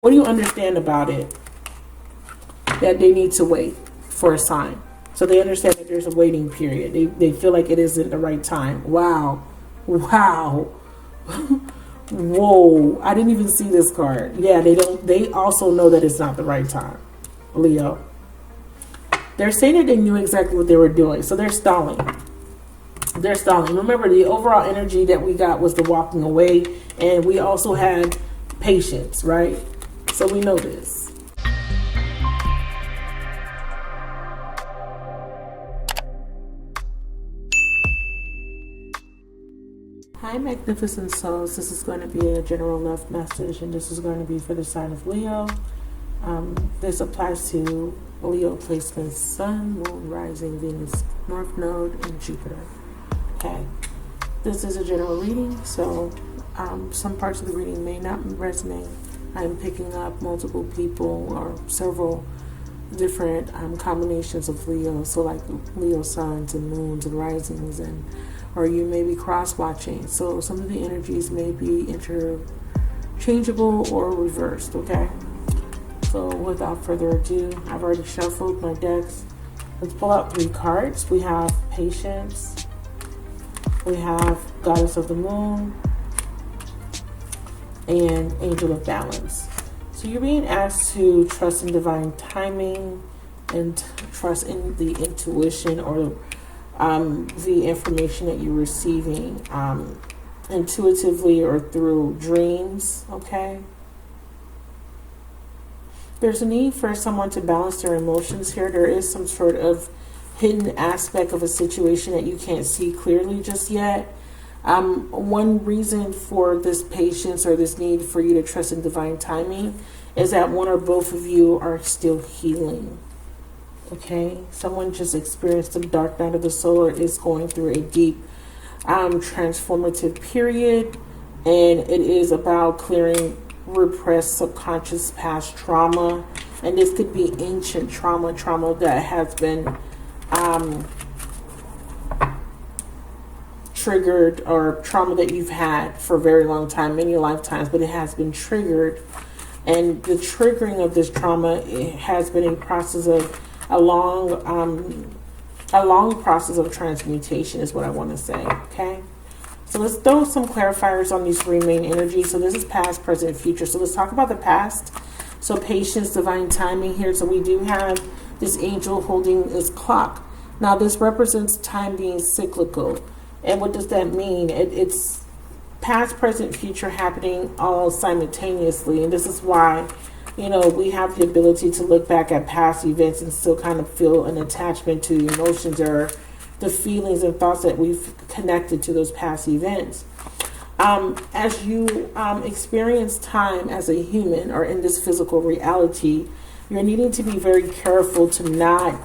What do you understand about it that they need to wait for a sign? So they understand that there's a waiting period. They feel like it isn't the right time. Wow. Wow. Whoa. I didn't even see this card. Yeah, they also know that it's not the right time. Leo. They're saying that they knew exactly what they were doing. So they're stalling. They're stalling. Remember, the overall energy that we got was the walking away. And we also had patience, right? So we know this. Hi, magnificent souls. This is going to be a general love message, and this is going to be for the sign of Leo. This applies to Leo placements: Sun, Moon, Rising, Venus, North Node, and Jupiter. Okay, this is a general reading, so some parts of the reading may not resonate. I'm picking up multiple people or several different combinations of Leo, so like Leo suns and moons and risings, or you may be cross-watching. So some of the energies may be interchangeable or reversed, okay? So without further ado, I've already shuffled my decks. Let's pull out 3 cards. We have Patience. We have Goddess of the Moon. And Angel of Balance. So you're being asked to trust in divine timing and trust in the intuition or the information that you're receiving intuitively or through dreams, okay? There's a need for someone to balance their emotions here. There is some sort of hidden aspect of a situation that you can't see clearly just yet. One reason for this patience or this need for you to trust in divine timing is that one or both of you are still healing. Okay, someone just experienced the dark night of the soul or is going through a deep transformative period, and it is about clearing repressed subconscious past trauma. And this could be ancient trauma that has been triggered, or trauma that you've had for a very long time, many lifetimes, but it has been triggered. And the triggering of this trauma has been a process of a long process of transmutation is what I want to say. Okay, so let's throw some clarifiers on these 3 main energies. So this is past, present, future. So let's talk about the past. So patience, divine timing here. So we do have this angel holding this clock. Now this represents time being cyclical. And what does that mean? It's past, present, future happening all simultaneously. And this is why, we have the ability to look back at past events and still kind of feel an attachment to the emotions or the feelings and thoughts that we've connected to those past events. As you experience time as a human or in this physical reality, you're needing to be very careful to not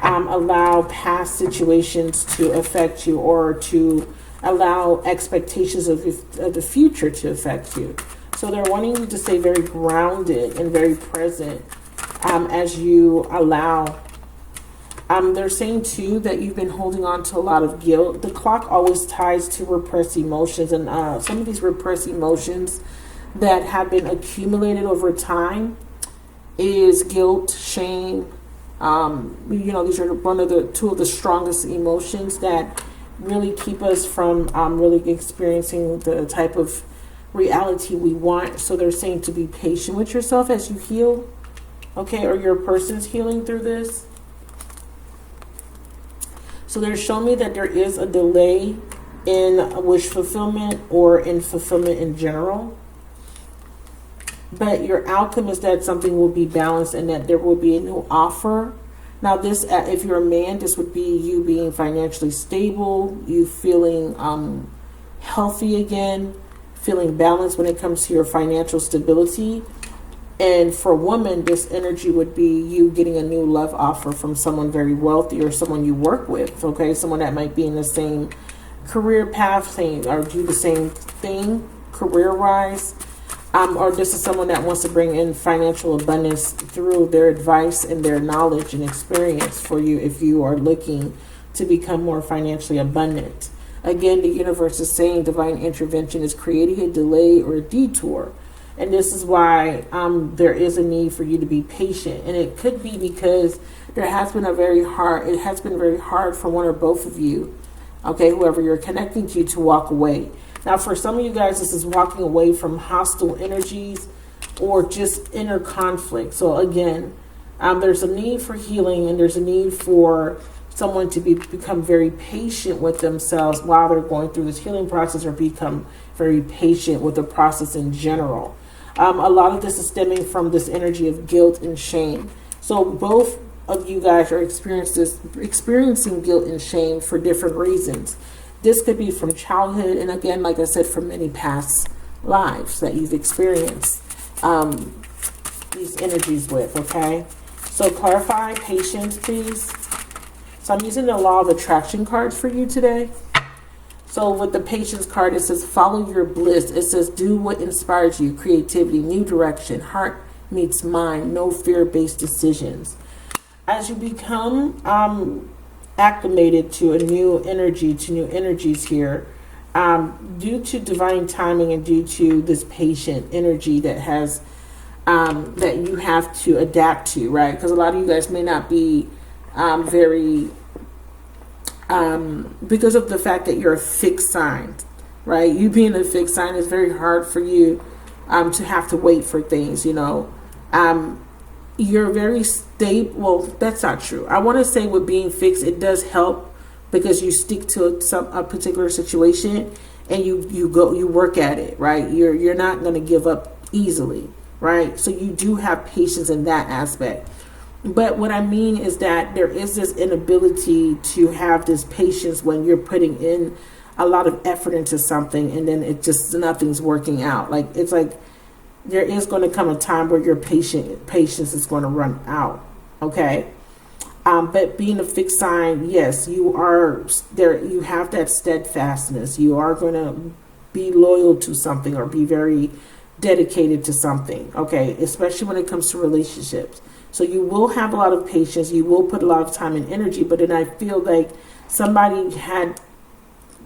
allow past situations to affect you or to allow expectations of the future to affect you. So they're wanting you to stay very grounded and very present as you allow. They're saying too that you've been holding on to a lot of guilt. The clock always ties to repressed emotions, and some of these repressed emotions that have been accumulated over time is guilt, shame. These are 2 of the strongest emotions that really keep us from really experiencing the type of reality we want. So they're saying to be patient with yourself as you heal, okay, or your person's healing through this. So they're showing me that there is a delay in wish fulfillment or in fulfillment in general. But your outcome is that something will be balanced and that there will be a new offer. Now this, if you're a man, this would be you being financially stable, you feeling healthy again, feeling balanced when it comes to your financial stability. And for a woman, this energy would be you getting a new love offer from someone very wealthy or someone you work with, okay? Someone that might be in the same career path, or do the same thing career-wise. Or this is someone that wants to bring in financial abundance through their advice and their knowledge and experience for you if you are looking to become more financially abundant. Again, the universe is saying divine intervention is creating a delay or a detour. And this is why there is a need for you to be patient. And it could be because it has been very hard for one or both of you, okay, whoever you're connecting to walk away. Now, for some of you guys, this is walking away from hostile energies or just inner conflict. So again, there's a need for healing, and there's a need for someone to become very patient with themselves while they're going through this healing process, or become very patient with the process in general. A lot of this is stemming from this energy of guilt and shame. So both of you guys are experiencing guilt and shame for different reasons. This could be from childhood, and again, like I said, from many past lives that you've experienced these energies with, okay? So clarify, patience, please. So I'm using the law of attraction cards for you today. So with the patience card, it says follow your bliss. It says do what inspires you, creativity, new direction, heart meets mind, no fear-based decisions. As you become acclimated to a new energy, to new energies here, due to divine timing and due to this patient energy that has that you have to adapt to, right? Because a lot of you guys may not be very because of the fact that you're a fixed sign, right? You being a fixed sign, is very hard for you to have to wait for things, you know. You're very stable. Well, that's not true. I want to say with being fixed, it does help because you stick to a particular situation and you work at it, right? You're not going to give up easily, right? So you do have patience in that aspect. But what I mean is that there is this inability to have this patience when you're putting in a lot of effort into something and then it just, nothing's working out. Like, it's like there is going to come a time where your patience is going to run out, okay? But being a fixed sign, yes, you are there. You have that steadfastness. You are going to be loyal to something or be very dedicated to something, okay? Especially when it comes to relationships. So you will have a lot of patience. You will put a lot of time and energy. But then I feel like somebody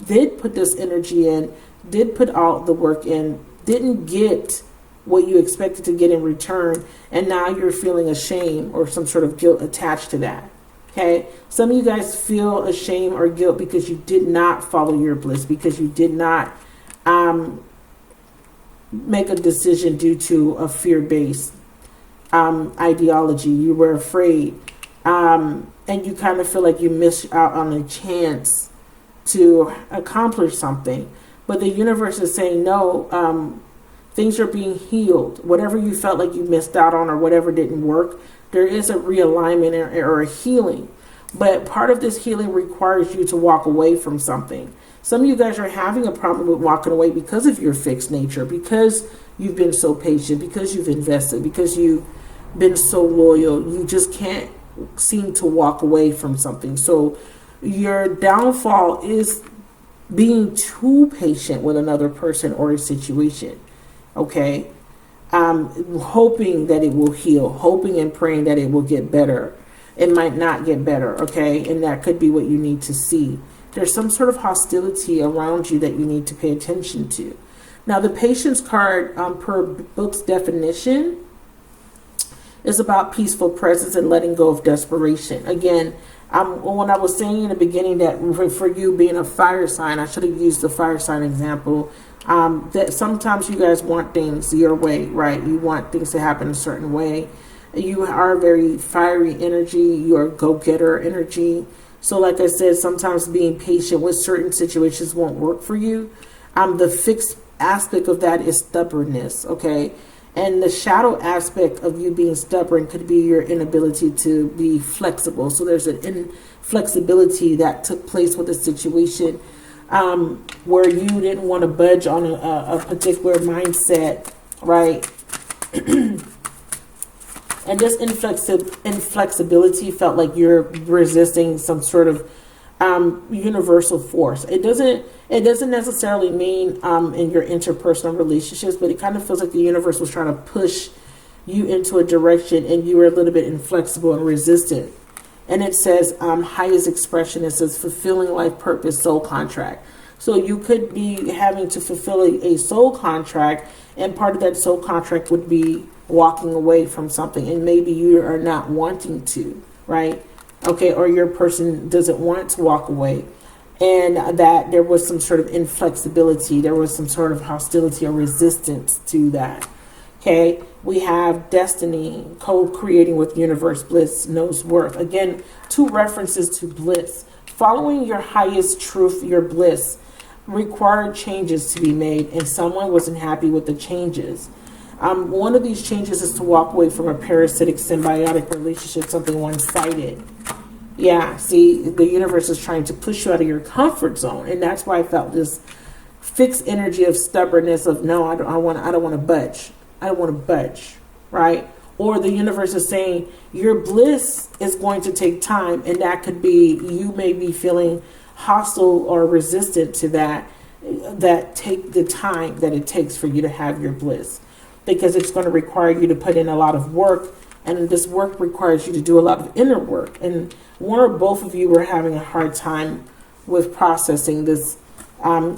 did put this energy in, did put all the work in, didn't get what you expected to get in return, and now you're feeling ashamed or some sort of guilt attached to that. Okay, some of you guys feel ashamed or guilt because you did not follow your bliss, because you did not make a decision due to a fear-based ideology. You were afraid, and you kind of feel like you missed out on a chance to accomplish something. But the universe is saying no. Things are being healed. Whatever you felt like you missed out on or whatever didn't work, there is a realignment or a healing. But part of this healing requires you to walk away from something. Some of you guys are having a problem with walking away because of your fixed nature, because you've been so patient, because you've invested, because you've been so loyal. You just can't seem to walk away from something. So your downfall is being too patient with another person or a situation. Okay, hoping that it will heal, hoping and praying that it will get better. It might not get better, okay? And that could be what you need to see. There's some sort of hostility around you that you need to pay attention to. Now, the patience card, per book's definition, is about peaceful presence and letting go of desperation. Again, when I was saying in the beginning that for you being a fire sign, I should have used the fire sign example. That sometimes you guys want things your way, right? You want things to happen a certain way. You are very fiery energy. You are go-getter energy. So like I said, sometimes being patient with certain situations won't work for you. The fixed aspect of that is stubbornness, okay? And the shadow aspect of you being stubborn could be your inability to be flexible. So there's an inflexibility that took place with a situation where you didn't want to budge on a particular mindset, right? And this inflexibility felt like you're resisting some sort of universal force. It doesn't necessarily mean in your interpersonal relationships, but it kind of feels like the universe was trying to push you into a direction and you were a little bit inflexible and resistant. And it says highest expression, it says fulfilling life purpose, soul contract. So you could be having to fulfill a soul contract, and part of that soul contract would be walking away from something, and maybe you are not wanting to, right? Okay, or your person doesn't want to walk away, and that there was some sort of inflexibility, there was some sort of hostility or resistance to that. Okay, we have destiny, co-creating with universe, bliss knows worth. Again, 2 references to bliss. Following your highest truth, your bliss, required changes to be made, and someone wasn't happy with the changes. One of these changes is to walk away from a parasitic symbiotic relationship, something one-sided. Yeah, see, the universe is trying to push you out of your comfort zone, and that's why I felt this fixed energy of stubbornness of no, I don't want to budge. I don't want to budge, right? Or the universe is saying your bliss is going to take time, and that could be you may be feeling hostile or resistant to that take the time that it takes for you to have your bliss, because it's going to require you to put in a lot of work, and this work requires you to do a lot of inner work, and one or both of you are having a hard time with processing this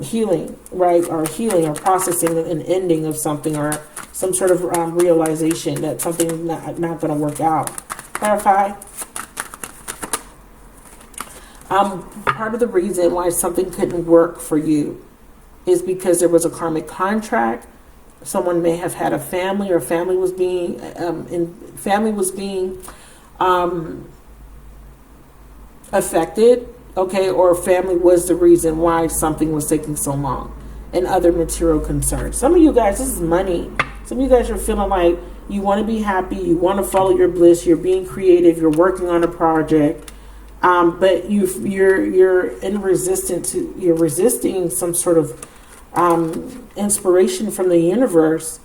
healing, right? Or healing or processing an ending of something, or some sort of realization that something is not going to work out. Clarify? Part of the reason why something couldn't work for you is because there was a karmic contract. Someone may have had a family, or family was being affected. Okay, or family was the reason why something was taking so long, and other material concerns. Some of you guys, this is money. Some of you guys are feeling like you want to be happy, you want to follow your bliss, you're being creative, you're working on a project, but you're in resistance to, you're resisting some sort of inspiration from the universe.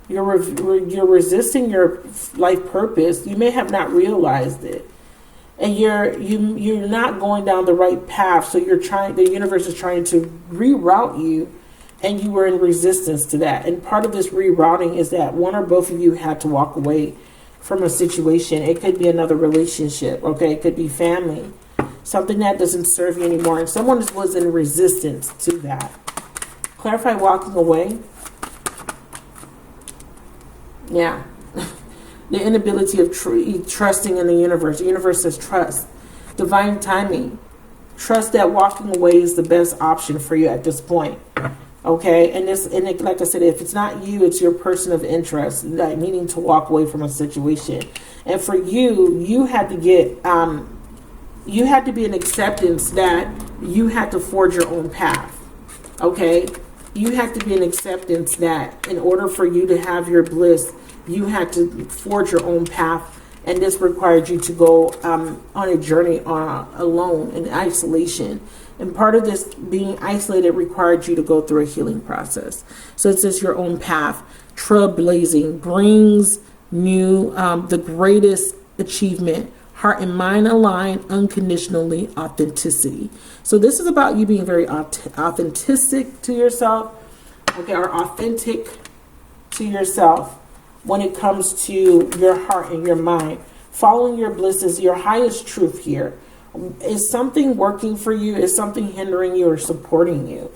You're resisting your life purpose. You may have not realized it. And you're not going down the right path, so the universe is trying to reroute you, and you were in resistance to that. And part of this rerouting is that one or both of you had to walk away from a situation. It could be another relationship, okay? It could be family, something that doesn't serve you anymore, and someone was in resistance to that. Clarify walking away. Yeah. The inability of trusting in the universe. The universe says trust. Divine timing. Trust that walking away is the best option for you at this point. Okay? And like I said, if it's not you, it's your person of interest, like needing to walk away from a situation. And for you, you had to be an acceptance that you had to forge your own path. Okay? You have to be an acceptance that in order for you to have your bliss, you had to forge your own path, and this required you to go on a journey alone in isolation. And part of this being isolated required you to go through a healing process. So it says your own path, trailblazing, brings new the greatest achievement, heart and mind aligned, unconditionally, authenticity. So this is about you being very authentic to yourself, okay, or authentic to yourself. When it comes to your heart and your mind, following your bliss is your highest truth here. Is something working for you? Is something hindering you or supporting you?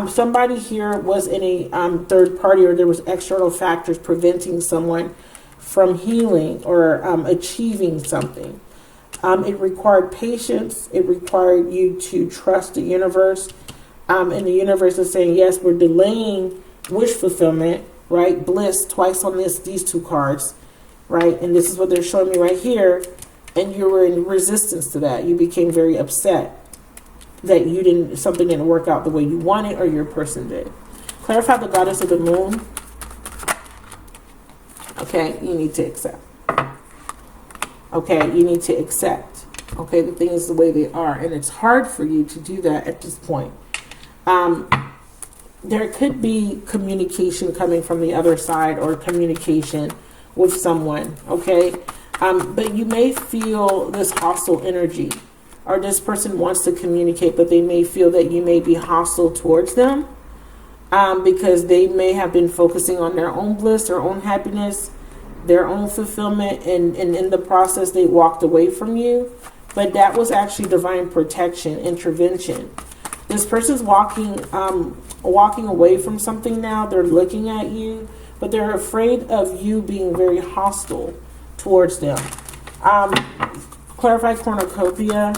Somebody here was in a third party, or there was external factors preventing someone from healing or achieving something. It required patience. It required you to trust the universe. And the universe is saying, yes, we're delaying wish fulfillment. Right? Bliss twice on these 2 cards, right? And this is what they're showing me right here. And you were in resistance to that. You became very upset that something didn't work out the way you wanted, or your person did. Clarify the goddess of the moon. Okay, you need to accept. Okay, you need to accept. Okay, the things the way they are. And it's hard for you to do that at this point. There could be communication coming from the other side, or communication with someone, okay? But you may feel this hostile energy, or this person wants to communicate, but they may feel that you may be hostile towards them because they may have been focusing on their own bliss, their own happiness, their own fulfillment, and in the process they walked away from you. But that was actually divine protection, intervention. This person's walking away from something now. They're looking at you, but they're afraid of you being very hostile towards them. Clarify cornucopia.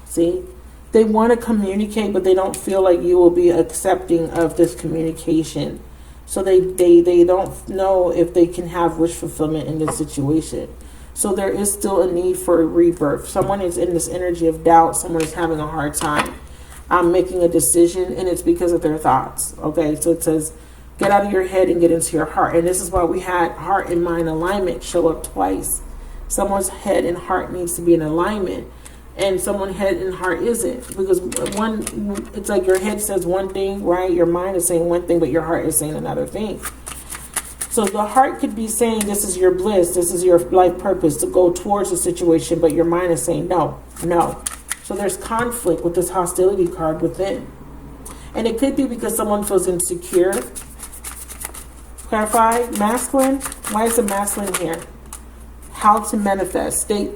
See? They want to communicate, but they don't feel like you will be accepting of this communication. So they don't know if they can have wish fulfillment in this situation. So there is still a need for a rebirth. Someone is in this energy of doubt. Someone is having a hard time making a decision, and it's because of their thoughts. Okay, so it says, get out of your head and get into your heart. And this is why we had heart and mind alignment show up twice. Someone's head and heart needs to be in alignment, and someone's head and heart isn't. Because it's like your head says one thing, right? Your mind is saying one thing, but your heart is saying another thing. So the heart could be saying this is your bliss, this is your life purpose to go towards the situation, but your mind is saying no, no. So there's conflict with this hostility card within. And it could be because someone feels insecure. Clarify, masculine. Why is the masculine here? How to manifest, state.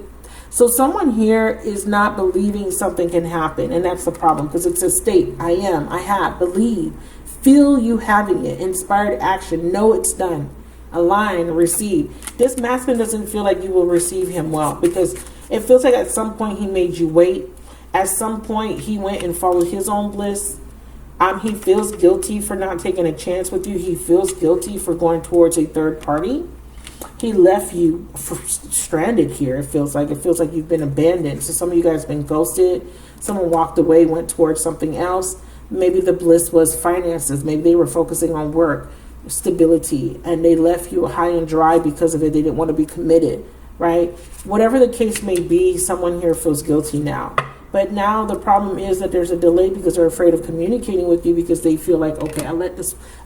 So someone here is not believing something can happen, and that's the problem, because it says state, I am, I have, believe, feel you having it, inspired action, know it's done, align, receive. This masculine doesn't feel like you will receive him well, because it feels like at some point he made you wait. At some point he went and followed his own bliss. He feels guilty for not taking a chance with you. He feels guilty for going towards a third party. He left you stranded here. It feels like you've been abandoned. So some of you guys have been ghosted. Someone walked away, went towards something else. Maybe the bliss was finances. Maybe they were focusing on work, stability, and they left you high and dry because of it. They didn't want to be committed, right? Whatever the case may be, someone here feels guilty now. But now the problem is that there's a delay because they're afraid of communicating with you, because they feel like, okay, I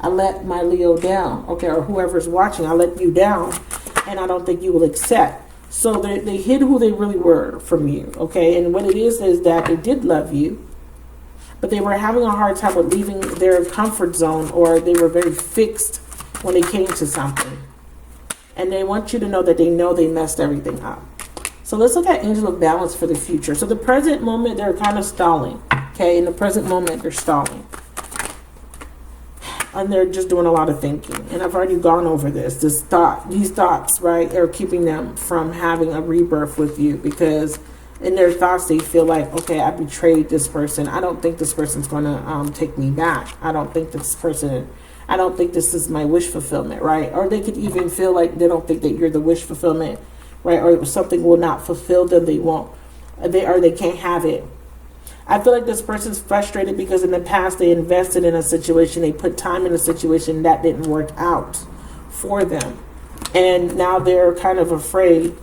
let my Leo down, okay, or whoever's watching, I let you down, and I don't think you will accept. So they hid who they really were from you, okay? And what it is that they did love you, but they were having a hard time with leaving their comfort zone, or they were very fixed when it came to something. And they want you to know that they know they messed everything up. So let's look at angel of balance for the future. So the present moment, they're kind of stalling. Okay, in the present moment, they're stalling. And they're just doing a lot of thinking. And I've already gone over this. These thoughts, right, are keeping them from having a rebirth with you, because in their thoughts, they feel like, okay, I betrayed this person. I don't think this person's going to take me back. I don't think this is my wish fulfillment, right? Or they could even feel like they don't think that you're the wish fulfillment, right? Or something will not fulfill them. They can't have it. I feel like this person's frustrated because in the past they invested in a situation, they put time in a situation that didn't work out for them. And now they're kind of afraid.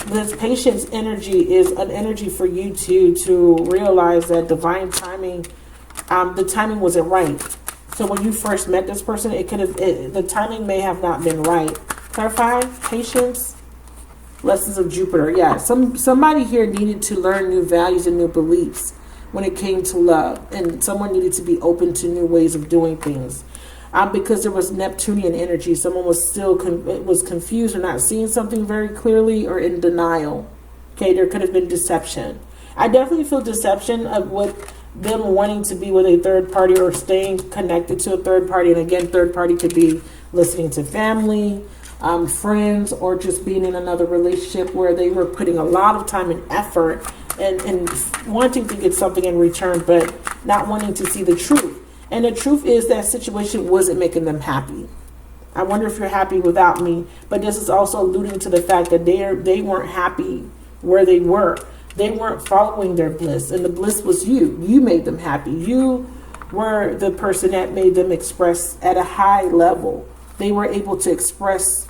This patience energy is an energy for you to realize that divine timing, the timing wasn't right. So when you first met this person, the timing may have not been right. Clarify, patience. Lessons of Jupiter. Yeah, somebody here needed to learn new values and new beliefs when it came to love, and someone needed to be open to new ways of doing things. Because there was Neptunian energy, someone was still was confused or not seeing something very clearly, or in denial. Okay, there could have been deception. I definitely feel deception of what them wanting to be with a third party or staying connected to a third party. And again, third party could be listening to family, friends, or just being in another relationship where they were putting a lot of time and effort and wanting to get something in return, but not wanting to see the truth. And the truth is that situation wasn't making them happy. I wonder if you're happy without me, but this is also alluding to the fact that they weren't happy where they were. They weren't following their bliss, and the bliss was you. You made them happy. You were the person that made them express at a high level. They were able to express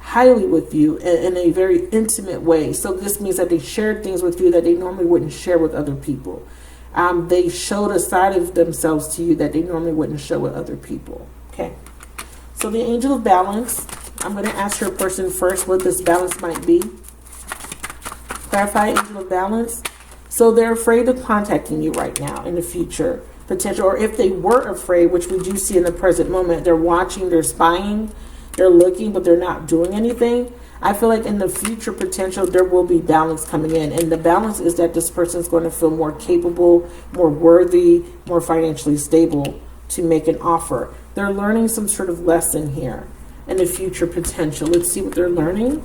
highly with you in a very intimate way. So this means that they shared things with you that they normally wouldn't share with other people. They showed a side of themselves to you that they normally wouldn't show with other people. Okay. So the angel of balance, I'm going to ask your person first what this balance might be. Clarify, angel of balance. So they're afraid of contacting you right now in the future. Potential, or if they were afraid, which we do see in the present moment, they're watching, they're spying, they're looking, but they're not doing anything. I feel like in the future potential, there will be balance coming in. And the balance is that this person is going to feel more capable, more worthy, more financially stable to make an offer. They're learning some sort of lesson here in the future potential. Let's see what they're learning.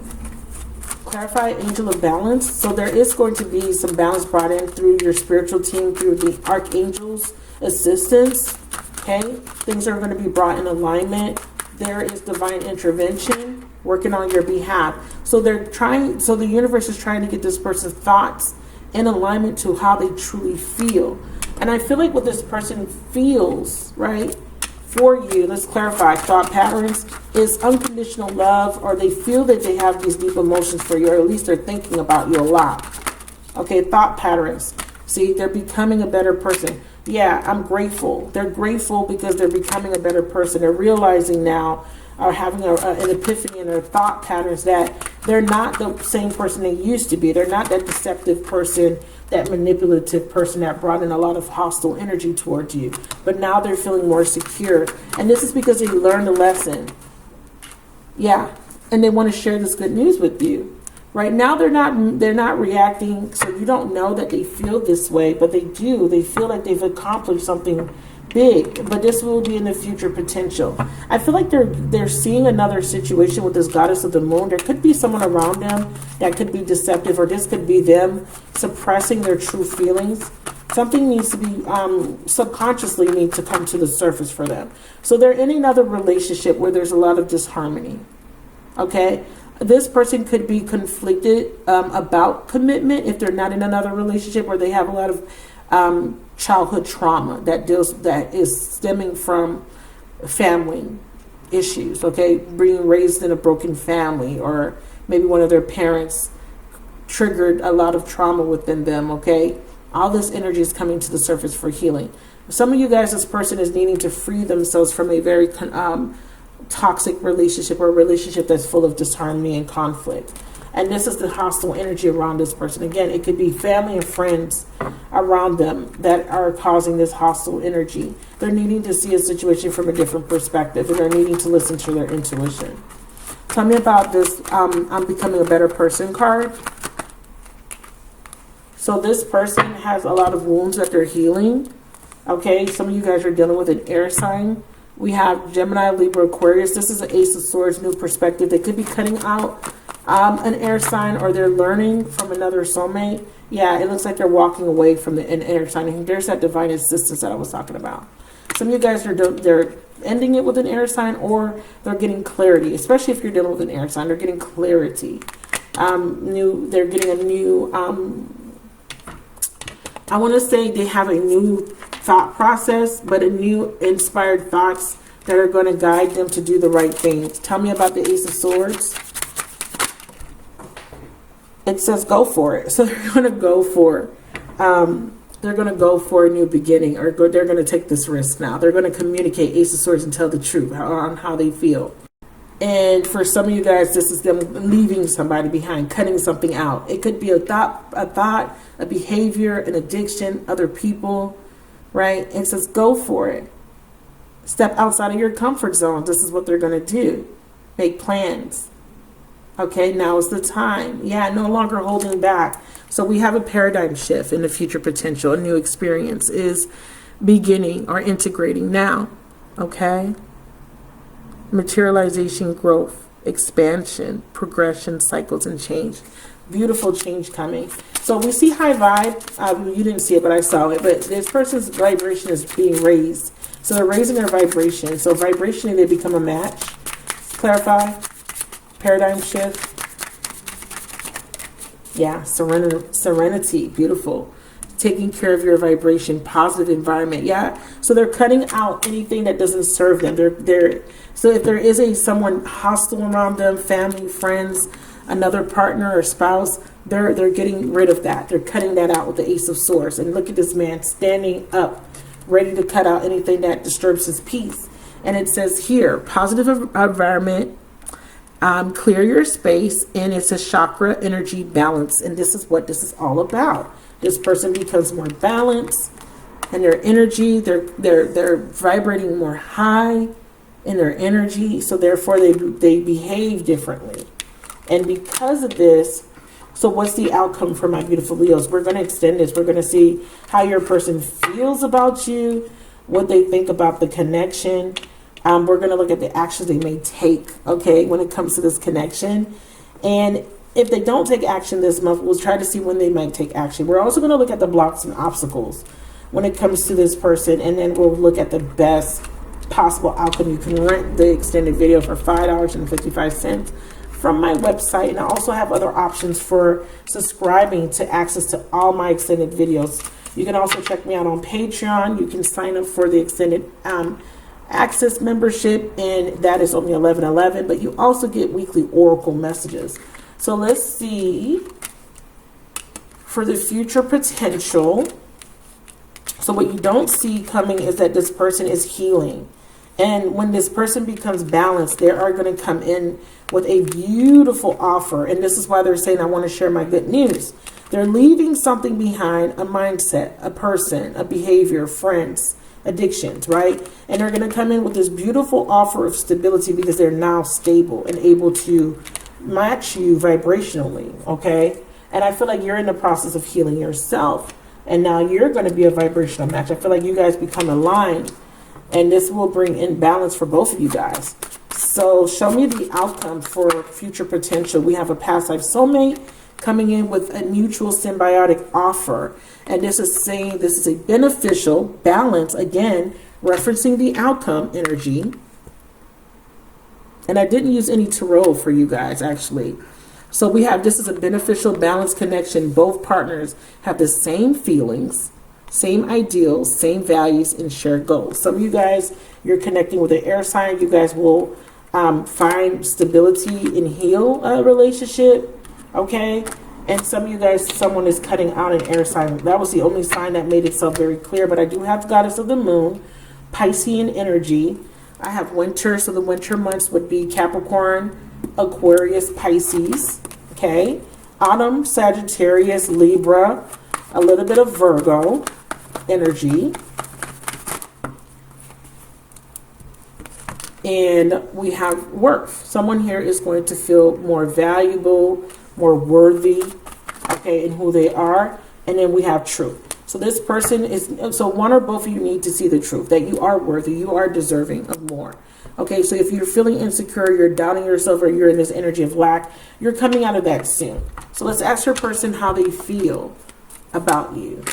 Clarify angel of balance. So there is going to be some balance brought in through your spiritual team, through the archangel's assistance. Okay, things are going to be brought in alignment. There is divine intervention working on your behalf. So the universe is trying to get this person's thoughts in alignment to how they truly feel. And I feel like what this person feels, right, for you, let's clarify, thought patterns, is unconditional love, or they feel that they have these deep emotions for you, or at least they're thinking about you a lot. Okay, thought patterns. See, they're becoming a better person. Yeah, I'm grateful. They're grateful because they're becoming a better person. They're realizing now, or having an epiphany in their thought patterns, that they're not the same person they used to be. They're not that deceptive person, that manipulative person that brought in a lot of hostile energy towards you. But now they're feeling more secure. And this is because they learned a lesson. Yeah, and they want to share this good news with you. Right now, they're not reacting, so you don't know that they feel this way, but they do. They feel like they've accomplished something big, but this will be in the future potential. I feel like they're seeing another situation with this goddess of the moon. There could be someone around them that could be deceptive, or this could be them suppressing their true feelings. Something needs to be subconsciously need to come to the surface for them. So they're in another relationship where there's a lot of disharmony. Okay. This person could be conflicted about commitment if they're not in another relationship, where they have a lot of childhood trauma that is stemming from family issues. Okay, being raised in a broken family, or maybe one of their parents triggered a lot of trauma within them. Okay, all this energy is coming to the surface for healing. Some of you guys, this person is needing to free themselves from a very toxic relationship, or a relationship that's full of disharmony and conflict. And this is the hostile energy around this person. Again, it could be family and friends around them that are causing this hostile energy. They're needing to see a situation from a different perspective, and they're needing to listen to their intuition. Tell me about this I'm becoming a better person card. So this person has a lot of wounds that they're healing. Okay, some of you guys are dealing with an air sign. We have Gemini, Libra, Aquarius. This is an Ace of Swords, new perspective. They could be cutting out an air sign, or they're learning from another soulmate. Yeah, it looks like they're walking away from an air sign. And there's that divine assistance that I was talking about. Some of you guys they're ending it with an air sign, or they're getting clarity. Especially if you're dealing with an air sign, they're getting clarity. They're getting a new. I want to say they have a new thought process, but a new inspired thoughts that are going to guide them to do the right things. Tell me about the Ace of Swords. It says go for it. So they're going to go for a new beginning, or they're going to take this risk now. They're going to communicate, Ace of Swords, and tell the truth on how they feel. And for some of you guys, this is them leaving somebody behind, cutting something out. It could be a thought, a behavior, an addiction, other people, right? It says go for it. Step outside of your comfort zone. This is what they're going to do. Make plans. Okay, now is the time. Yeah, no longer holding back. So we have a paradigm shift in the future potential. A new experience is beginning or integrating now. Okay? Materialization, growth, expansion, progression, cycles, and change. Beautiful change coming. So we see high vibe. You didn't see it, but I saw it. But this person's vibration is being raised. So they're raising their vibration. So vibrationally, they become a match. Clarify. Paradigm shift. Yeah, serenity. Beautiful. Taking care of your vibration, positive environment. Yeah. So they're cutting out anything that doesn't serve them. So if there is someone hostile around them, family, friends, another partner or spouse, they're getting rid of that. They're cutting that out with the Ace of Swords. And look at this man standing up, ready to cut out anything that disturbs his peace. And it says here, positive environment, clear your space, and it's a chakra energy balance. And this is what this is all about. This person becomes more balanced in their energy. They're vibrating more high in their energy, so therefore they behave differently. And because of this, so what's the outcome for my beautiful Leos? We're going to extend this. We're going to see how your person feels about you, what they think about the connection. We're going to look at the actions they may take, okay, when it comes to this connection. And if they don't take action this month, we'll try to see when they might take action. We're also going to look at the blocks and obstacles when it comes to this person. And then we'll look at the best possible outcome. You can rent the extended video for $5.55 from my website. And I also have other options for subscribing to access to all my extended videos. You can also check me out on Patreon. You can sign up for the extended access membership, and that is only $11.11, but you also get weekly oracle messages. So let's see for the future potential. So what you don't see coming is that this person is healing. And when this person becomes balanced, they are going to come in with a beautiful offer. And this is why they're saying, I want to share my good news. They're leaving something behind, a mindset, a person, a behavior, friends, addictions, right? And they're going to come in with this beautiful offer of stability because they're now stable and able to match you vibrationally, okay? And I feel like you're in the process of healing yourself. And now you're going to be a vibrational match. I feel like you guys become aligned. And this will bring in balance for both of you guys. So show me the outcome for future potential. We have a past life soulmate coming in with a mutual symbiotic offer. And this is saying this is a beneficial balance, again, referencing the outcome energy. And I didn't use any tarot for you guys, actually. So we have, this is a beneficial balance connection. Both partners have the same feelings, same ideals, same values, and shared goals. Some of you guys, you're connecting with an air sign. You guys will find stability and heal a relationship, okay? And some of you guys, someone is cutting out an air sign. That was the only sign that made itself very clear. But I do have the goddess of the moon, Piscean energy. I have winter, so the winter months would be Capricorn, Aquarius, Pisces, okay? Autumn, Sagittarius, Libra, a little bit of Virgo energy. And we have worth. Someone here is going to feel more valuable, more worthy, okay, in who they are. And then we have truth. So this person is, so one or both of you need to see the truth, that you are worthy, you are deserving of more. Okay, so if you're feeling insecure, you're doubting yourself, or you're in this energy of lack, you're coming out of that soon. So let's ask your person how they feel about you.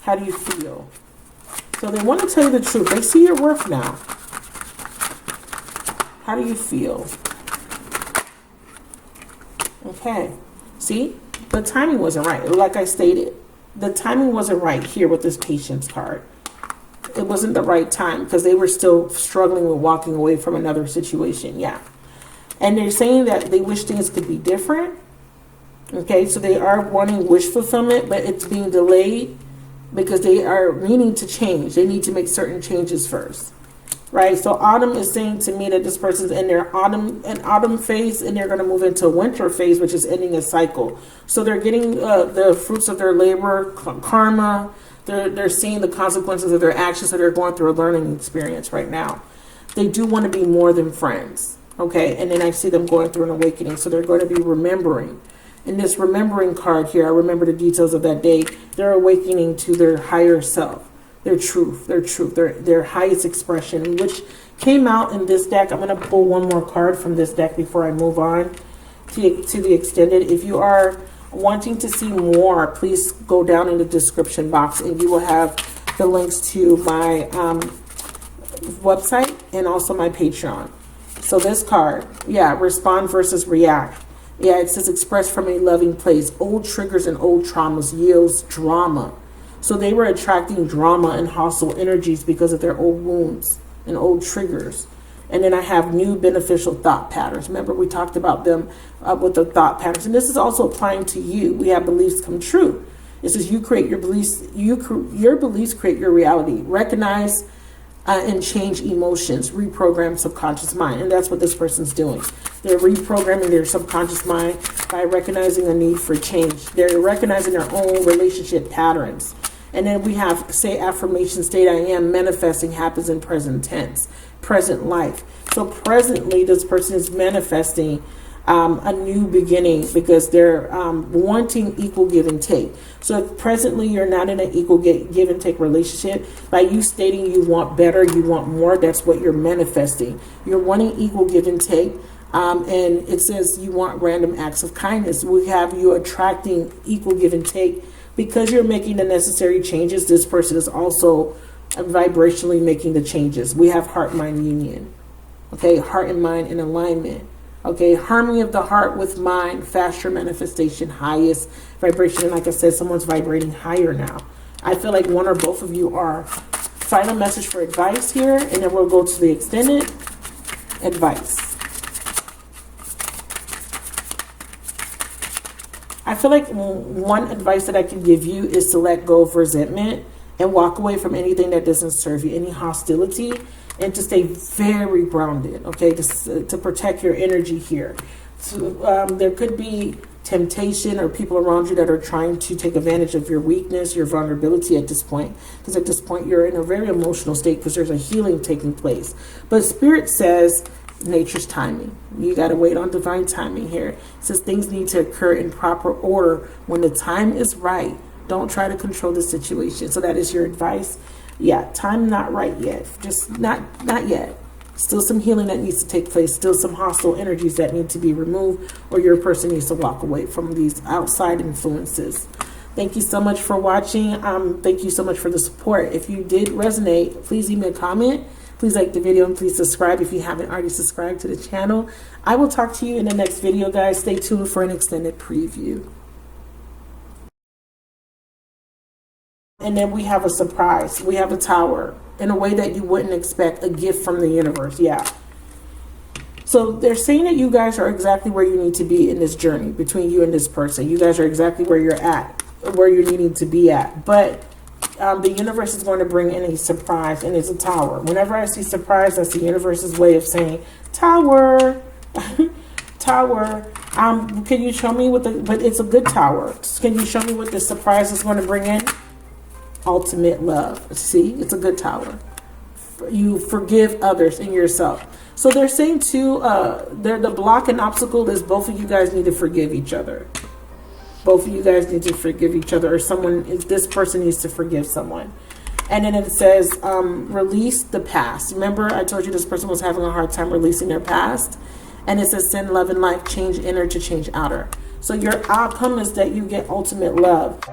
How do you feel? So they want to tell you the truth. They see your worth now. How do you feel? Okay. See? The timing wasn't right. Like I stated, the timing wasn't right here with this patience card. It wasn't the right time because they were still struggling with walking away from another situation. Yeah. And they're saying that they wish things could be different. Okay. So they are wanting wish fulfillment, but it's being delayed because they are needing to change. They need to make certain changes first. Right, so autumn is saying to me that this person's in their autumn phase, and they're going to move into a winter phase, which is ending a cycle. So they're getting the fruits of their labor, karma. They're seeing the consequences of their actions, that they're going through a learning experience right now. They do want to be more than friends, okay? And then I see them going through an awakening, so they're going to be remembering. In this remembering card here, I remember the details of that day. They're awakening to their higher self. Their truth, their highest expression, which came out in this deck. I'm going to pull one more card from this deck before I move on to the extended. If you are wanting to see more, please go down in the description box and you will have the links to my website and also my Patreon. So this card, yeah, respond versus react. Yeah, it says express from a loving place. Old triggers and old traumas yields drama. So they were attracting drama and hostile energies because of their old wounds and old triggers. And then I have new beneficial thought patterns. Remember, we talked about them with the thought patterns. And this is also applying to you. We have beliefs come true. It says you create your beliefs. Your beliefs create your reality. Recognize and change emotions. Reprogram subconscious mind. And that's what this person's doing. They're reprogramming their subconscious mind by recognizing a need for change. They're recognizing their own relationship patterns. And then we have, say, affirmation, state I am, manifesting happens in present tense, present life. So presently, this person is manifesting a new beginning, because they're wanting equal give and take. So if presently you're not in an equal give and take relationship, by you stating you want better, you want more, that's what you're manifesting. You're wanting equal give and take. And it says you want random acts of kindness. We have you attracting equal give and take because you're making the necessary changes. This person is also vibrationally making the changes. We have heart-mind union. Okay, heart and mind in alignment. Okay, harmony of the heart with mind, faster manifestation, highest vibration. And like I said, someone's vibrating higher now. I feel like one or both of you are. Final message for advice here, and then we'll go to the extended advice. I feel like one advice that I can give you is to let go of resentment and walk away from anything that doesn't serve you, any hostility, and to stay very grounded, okay, to protect your energy here. So, there could be temptation or people around you that are trying to take advantage of your weakness, your vulnerability at this point, because at this point you're in a very emotional state because there's a healing taking place. But Spirit says nature's timing. You got to wait on divine timing here. It says things need to occur in proper order when the time is right. Don't try to control the situation. So that is your advice. Yeah, time not right yet. Just not yet. Still some healing that needs to take place. Still some hostile energies that need to be removed, or your person needs to walk away from these outside influences. Thank you so much for watching. Thank you so much for the support. If you did resonate, please leave me a comment. Please like the video and please subscribe if you haven't already subscribed to the channel. I will talk to you in the next video, guys. Stay tuned for an extended preview. And then we have a surprise. We have a tower in a way that you wouldn't expect, a gift from the universe. Yeah. So they're saying that you guys are exactly where you need to be in this journey between you and this person. You guys are exactly where you're at, where you're needing to be at. But the universe is going to bring in a surprise, and it's a tower. Whenever I see surprise, that's the universe's way of saying tower. Tower. Can you show me what but it's a good tower. Can you show me what the surprise is going to bring in? Ultimate love. See, it's a good tower. You forgive others and yourself. So they're saying too, the block and obstacle is both of you guys need to forgive each other. Both of you guys need to forgive each other, or this person needs to forgive someone. And then it says, release the past. Remember, I told you this person was having a hard time releasing their past. And it says, send love and life, change inner to change outer. So your outcome is that you get ultimate love.